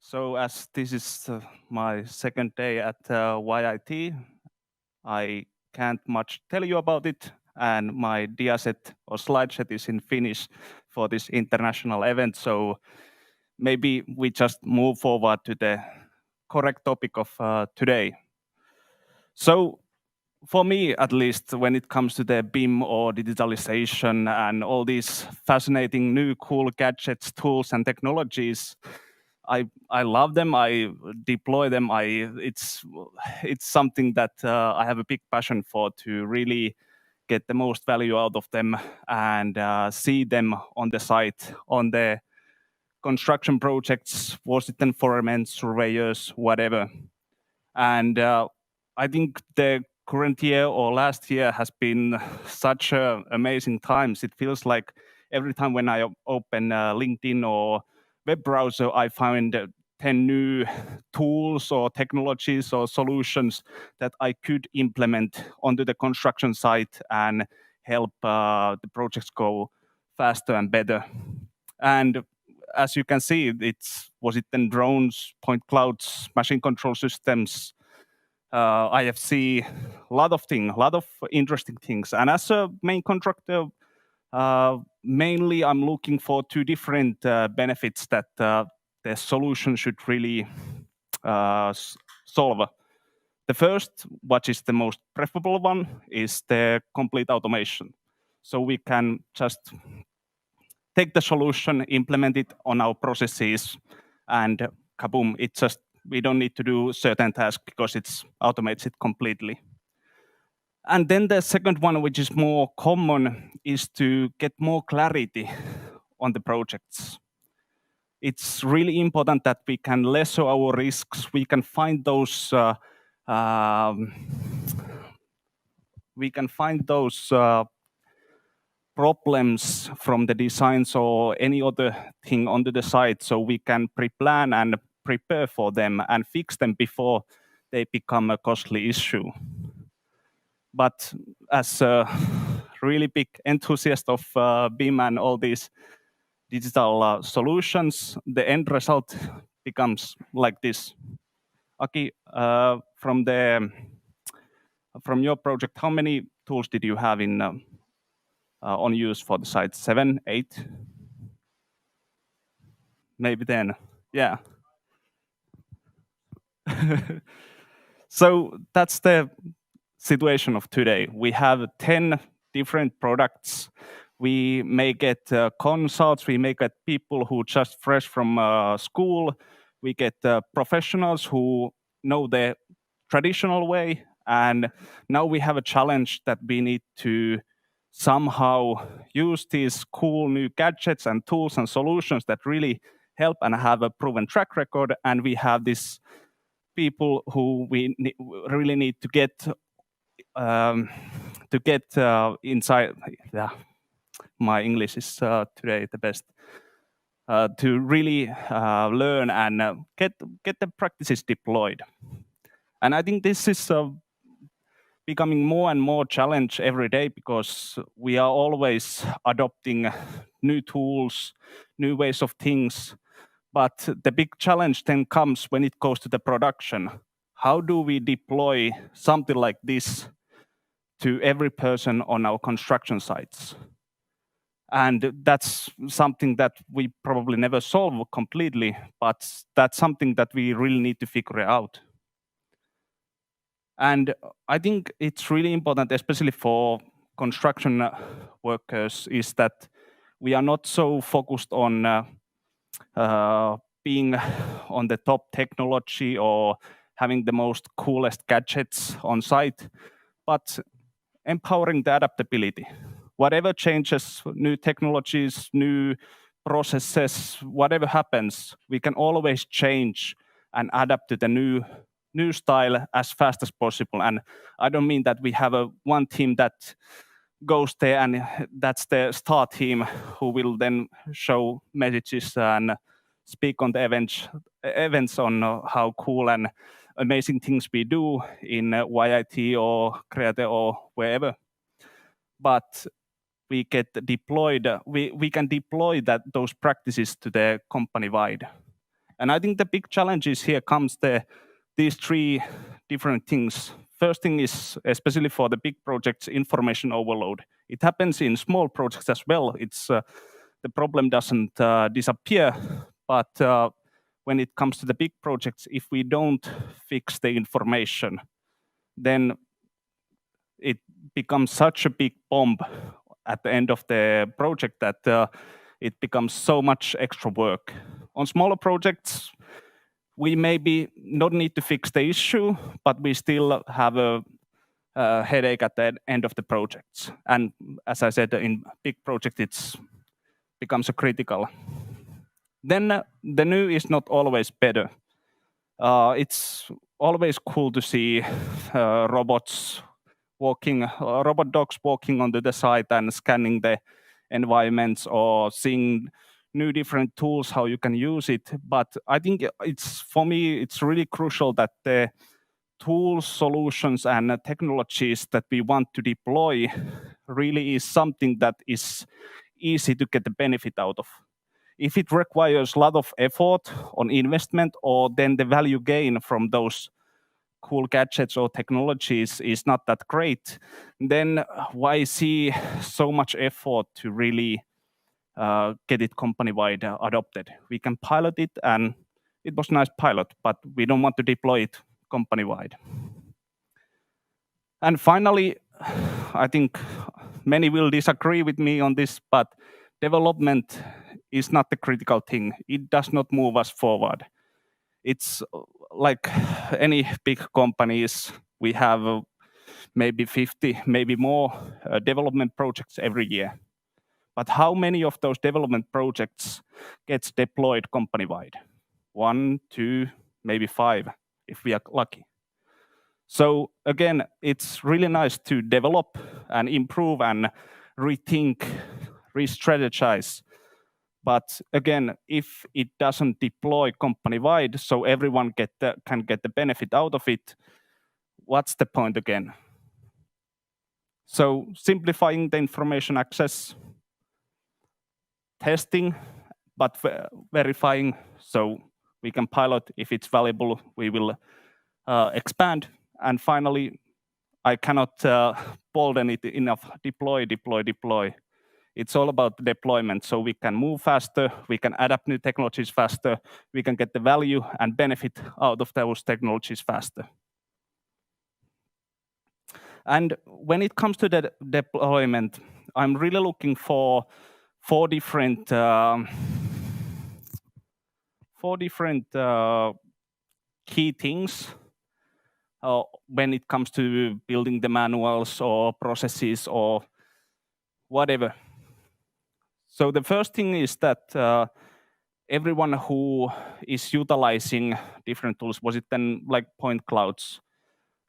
So as this is my second day at YIT, I can't much tell you about it, and my dia set or slide set is in Finnish for this international event. So maybe we just move forward to the correct topic of today. So for me, at least, when it comes to the BIM or digitalization and all these fascinating new cool gadgets, tools, and technologies, I love them. I deploy them. It's something that I have a big passion for, to really get the most value out of them and see them on the site, on the construction projects, was it then foremen, surveyors, whatever. And I think the current year or last year has been such amazing times. It feels like every time when I open LinkedIn or web browser, I find 10 new tools or technologies or solutions that I could implement onto the construction site and help the projects go faster and better. And as you can see, was it then drones, point clouds, machine control systems, IFC, a lot of things, a lot of interesting things. And as a main contractor, mainly I'm looking for two different benefits that the solution should really solve. The first, what is the most preferable one, is the complete automation. So we can just take the solution, implement it on our processes, and kaboom, we don't need to do certain tasks because it automates it completely. And then the second one, which is more common, is to get more clarity on the projects. It's really important that we can lessen our risks. We can find those problems from the designs or any other thing onto the site, so we can pre-plan and prepare for them and fix them before they become a costly issue. But as a really big enthusiast of BIM and all these digital solutions, the end result becomes like this. Aki, from your project, how many tools did you have in on use for the site? 7, 8, maybe 10. Yeah. So that's the situation of today. We have 10 different products. We may get consults, we may get people who just fresh from school, we get professionals who know the traditional way, and now we have a challenge that we need to somehow use these cool new gadgets and tools and solutions that really help and have a proven track record, and we have these people who really need to get inside. Yeah, my English is today the best. To really learn and get the practices deployed. And I think this is becoming more and more challenge every day, because we are always adopting new tools, new ways of things. But the big challenge then comes when it goes to the production. How do we deploy something like this to every person on our construction sites? And that's something that we probably never solve completely, but that's something that we really need to figure out. And I think it's really important, especially for construction workers, is that we are not so focused on being on the top technology or having the most coolest gadgets on site, but empowering the adaptability. Whatever changes, new technologies, new processes, whatever happens, we can always change and adapt to the new style as fast as possible. And I don't mean that we have one team that goes there and that's the star team who will then show messages and speak on the events on how cool and amazing things we do in YIT or Create or wherever. But we get deployed, we can deploy those practices to the company wide. And I think the big challenges here comes these three different things. First thing is, especially for the big projects, information overload. It happens in small projects as well. It's the problem doesn't disappear, but when it comes to the big projects, if we don't fix the information, then it becomes such a big bomb at the end of the project that it becomes so much extra work. On smaller projects, we maybe not need to fix the issue, but we still have a headache at the end of the projects. And as I said, in big project, it becomes a critical. Then the new is not always better. It's always cool to see robots walking, robot dogs walking onto the site and scanning the environments, or seeing new different tools how you can use it. But I think for me it's really crucial that the tools, solutions, and technologies that we want to deploy really is something that is easy to get the benefit out of. If it requires a lot of effort on investment, or then the value gain from those cool gadgets or technologies is not that great, then why see so much effort to really get it company-wide adopted? We can pilot it, and it was nice pilot, but we don't want to deploy it company-wide. And finally, I think many will disagree with me on this, but development is not the critical thing. It does not move us forward. It's like any big companies, we have maybe 50, maybe more development projects every year. But how many of those development projects gets deployed company-wide? 1, 2, maybe 5, if we are lucky. So again, it's really nice to develop and improve and rethink, re-strategize. But again, if it doesn't deploy company-wide, so everyone can get the benefit out of it, what's the point again? So simplifying the information access, testing, but verifying, so we can pilot. If it's valuable, we will expand. And finally, I cannot bolden it enough. Deploy. It's all about the deployment, so we can move faster, we can adapt new technologies faster, we can get the value and benefit out of those technologies faster. And when it comes to the deployment, I'm really looking for four different key things when it comes to building the manuals or processes or whatever. So the first thing is that everyone who is utilizing different tools, was it then like point clouds,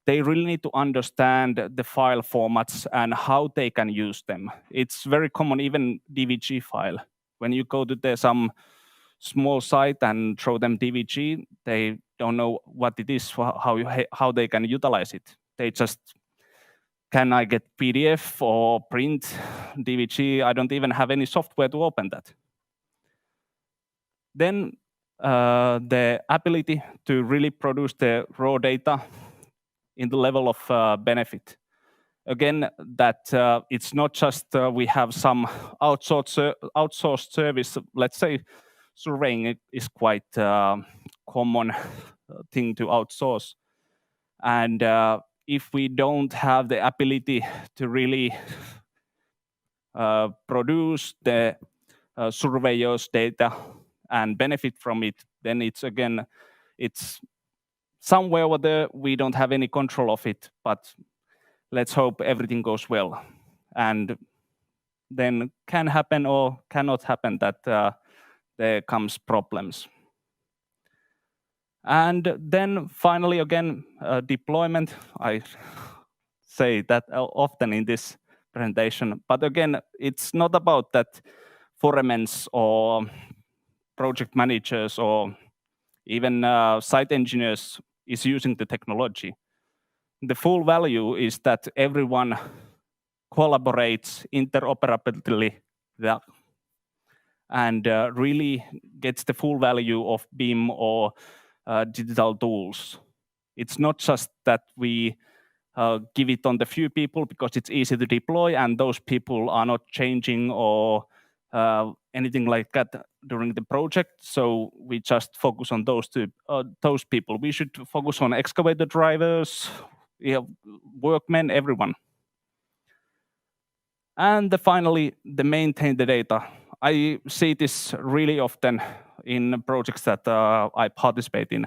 they really need to understand the file formats and how they can use them. It's very common, even DVG file. When you go to some small site and show them DVG, they don't know what it is, how they can utilize it. They just, can I get PDF or print DVG? I don't even have any software to open that. Then the ability to really produce the raw data in the level of benefit. Again, that it's not just we have some outsourced service. Let's say surveying is quite common thing to outsource. And if we don't have the ability to really produce the surveyors' data and benefit from it, then it's somewhere over there we don't have any control of it, but let's hope everything goes well. And then can happen or cannot happen that there comes problems. And then finally, again, deployment. I say that often in this presentation, but again, it's not about that foremans or project managers or even site engineers is using the technology. The full value is that everyone collaborates interoperably and really gets the full value of BIM or digital tools. It's not just that we give it on the few people because it's easy to deploy and those people are not changing or anything like that during the project. So we just focus on those people. We should focus on excavator drivers, workmen, everyone. And finally, the maintain the data. I see this really often in projects that I participate in,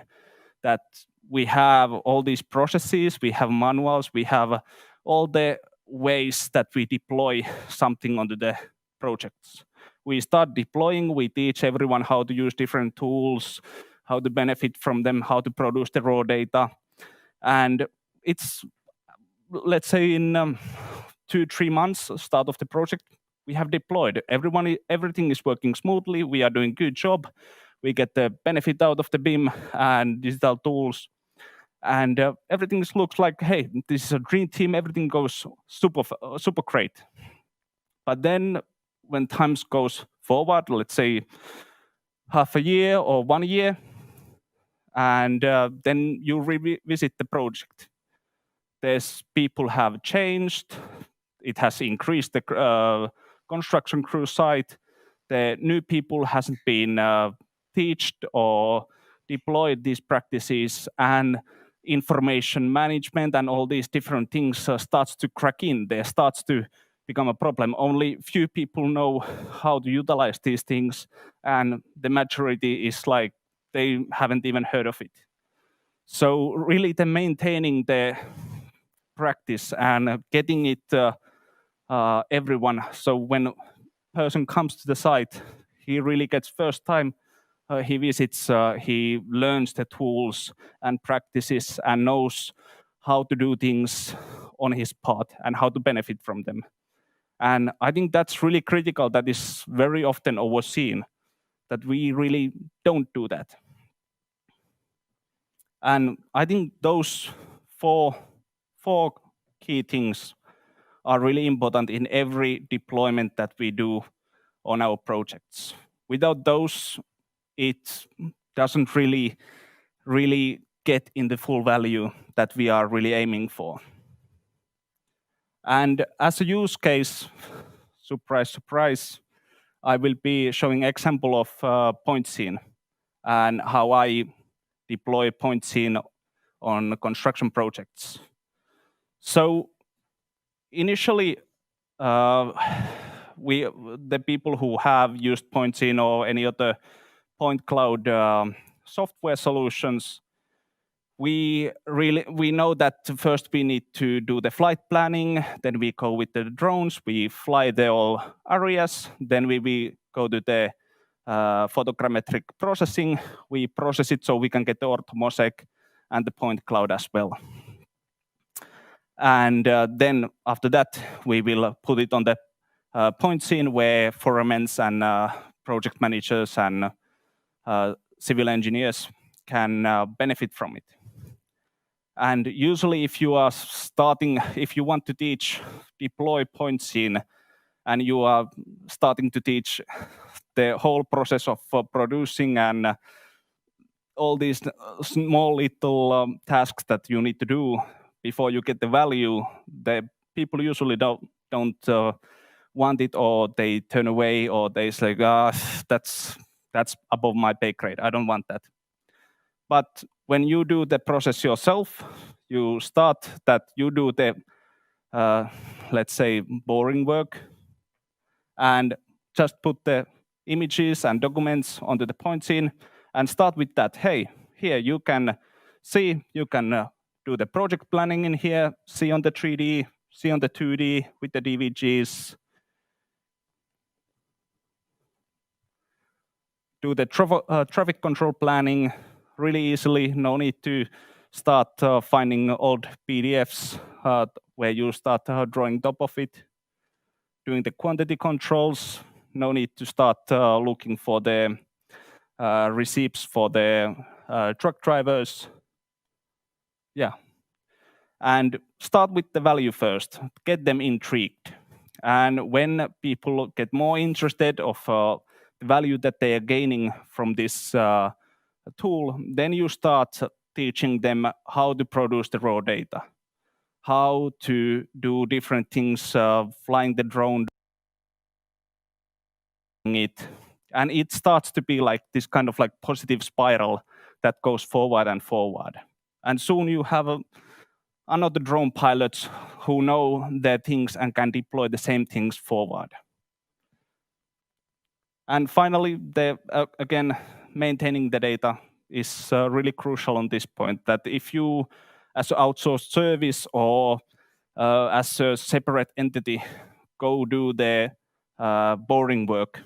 that we have all these processes, we have manuals, we have all the ways that we deploy something onto the projects. We start deploying, we teach everyone how to use different tools, how to benefit from them, how to produce the raw data. And it's, let's say in 2-3 months, start of the project, we have deployed. Everything is working smoothly, we are doing good job, we get the benefit out of the BIM and digital tools, and everything looks like, hey, this is a dream team, everything goes super great. But then when times goes forward, let's say half a year or 1 year, and then you revisit the project. There's people have changed, it has increased the construction crew site, the new people hasn't been taught or deployed these practices, and information management and all these different things starts to crack in. There starts to become a problem. Only few people know how to utilize these things, and the majority is like they haven't even heard of it. So really, the maintaining the practice and getting it everyone. So when a person comes to the site, he really gets first time he visits, he learns the tools and practices and knows how to do things on his part and how to benefit from them. And I think that's really critical. That is very often overseen, that we really don't do that. And I think those four key things are really important in every deployment that we do on our projects. Without those, it doesn't really get in the full value that we are really aiming for. And as a use case, surprise, surprise, I will be showing example of Pointscene and how I deploy Pointscene on construction projects. So initially, the people who have used Pointscene or any other point cloud software solutions, we know that first we need to do the flight planning, then we go with the drones, we fly the all areas, then we go to the photogrammetric processing, we process it so we can get the orthomosaic and the point cloud as well. And then after that, we will put it on the Pointscene where foremen and project managers and civil engineers can benefit from it. And usually if you want to deploy Pointscene and you are starting to teach the whole process of producing and all these small little tasks that you need to do before you get the value, the people usually don't want it, or they turn away, or they say, that's above my pay grade, I don't want that. But when you do the process yourself, you start that you do the, let's say, boring work, and just put the images and documents onto the Pointscene and start with that. Hey, here you can see, you can do the project planning in here, see on the 3D, see on the 2D with the DVGs, do the traffic control planning really easily. No need to start finding old PDFs where you start drawing top of it. Doing the quantity controls, no need to start looking for the receipts for the truck drivers. Yeah. And start with the value first, get them intrigued. And when people get more interested of the value that they are gaining from this tool, then you start teaching them how to produce the raw data, how to do different things, flying the drone, it, and it starts to be like this kind of like positive spiral that goes forward and forward. And soon you have another drone pilots who know their things and can deploy the same things forward. And finally, again, maintaining the data is really crucial on this point, that if you, as an outsourced service or as a separate entity, go do the boring work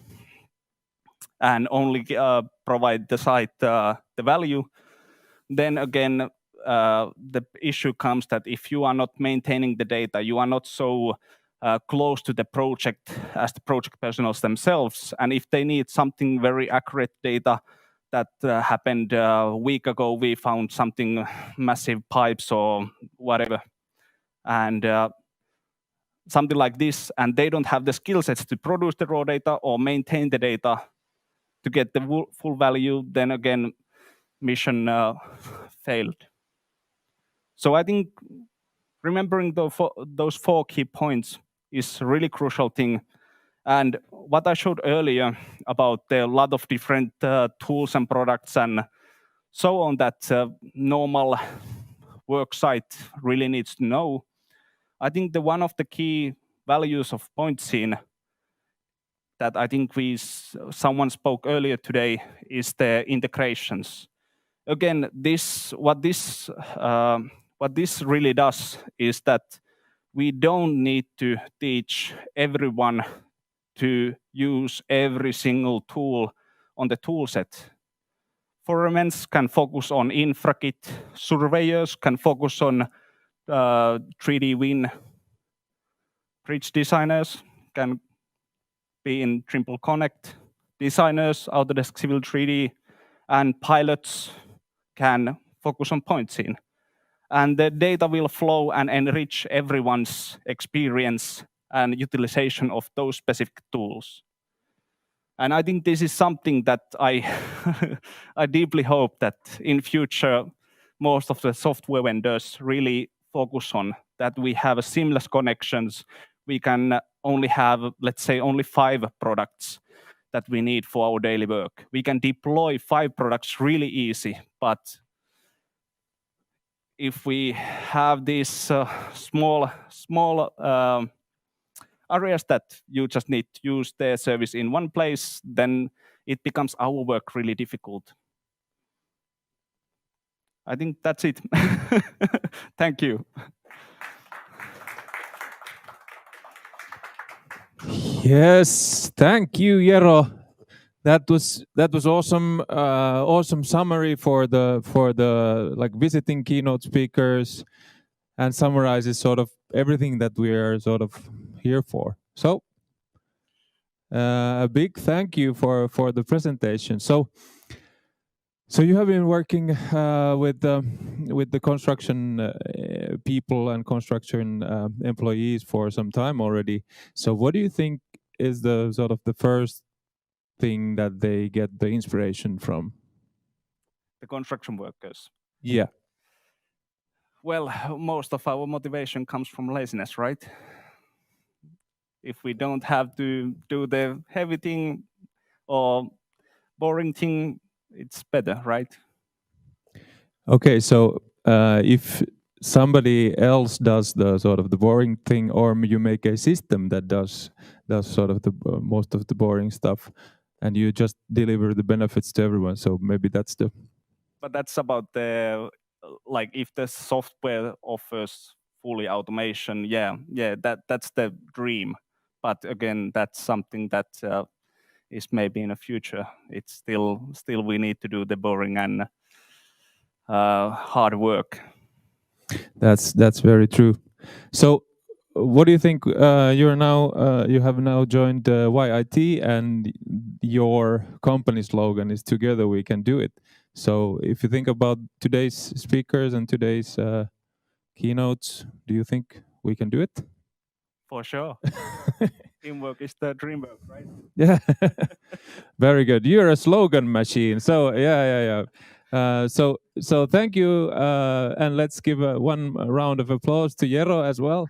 and only provide the site the value, then again, the issue comes that if you are not maintaining the data, you are not so close to the project as the project personnel themselves. And if they need something very accurate data that happened a week ago, we found something massive pipes or whatever, and something like this, and they don't have the skill sets to produce the raw data or maintain the data to get the full value, then again, mission failed. So I think remembering those 4 key points is a really crucial thing. And what I showed earlier about a lot of different tools and products and so on that normal work site really needs to know, I think one of the key values of Pointscene that I think someone spoke earlier today is the integrations. Again, what this really does is that we don't need to teach everyone to use every single tool on the tool set. Foremans can focus on InfraKit, surveyors can focus on 3D Win, bridge designers can be in Trimble Connect, designers, Autodesk Civil 3D, and pilots can focus on Pointscene. And the data will flow and enrich everyone's experience and utilization of those specific tools. And I think this is something that I deeply hope that in future most of the software vendors really focus on, that we have a seamless connections. We can only have, let's say, only 5 products that we need for our daily work. We can deploy 5 products really easy, but if we have these small areas that you just need to use their service in one place, then it becomes our work really difficult. I think that's it. Thank you. Yes, thank you, Jero. That was awesome. Awesome summary for the like visiting keynote speakers, and summarizes sort of everything that we are sort of here for. So a big thank you for the presentation. So you have been working with the construction people and construction employees for some time already. So what do you think is the sort of the first thing that they get the inspiration from? The construction workers. Yeah. Well, most of our motivation comes from laziness, right? If we don't have to do the heavy thing or boring thing, it's better, right? Okay, so if somebody else does the sort of the boring thing, or you make a system that does sort of the most of the boring stuff, and you just deliver the benefits to everyone, so maybe that's the. But that's about the like if the software offers fully automation, that's the dream. But again, that's something that is maybe in the future. It's still we need to do the boring and hard work. That's very true. So what do you think? You have now joined YIT, and your company slogan is "Together we can do it." So if you think about today's speakers and today's keynotes, do you think we can do it? For sure. Teamwork is the dream work, right? Yeah. Very good. You're a slogan machine. So yeah. So thank you, and let's give one round of applause to Jero as well.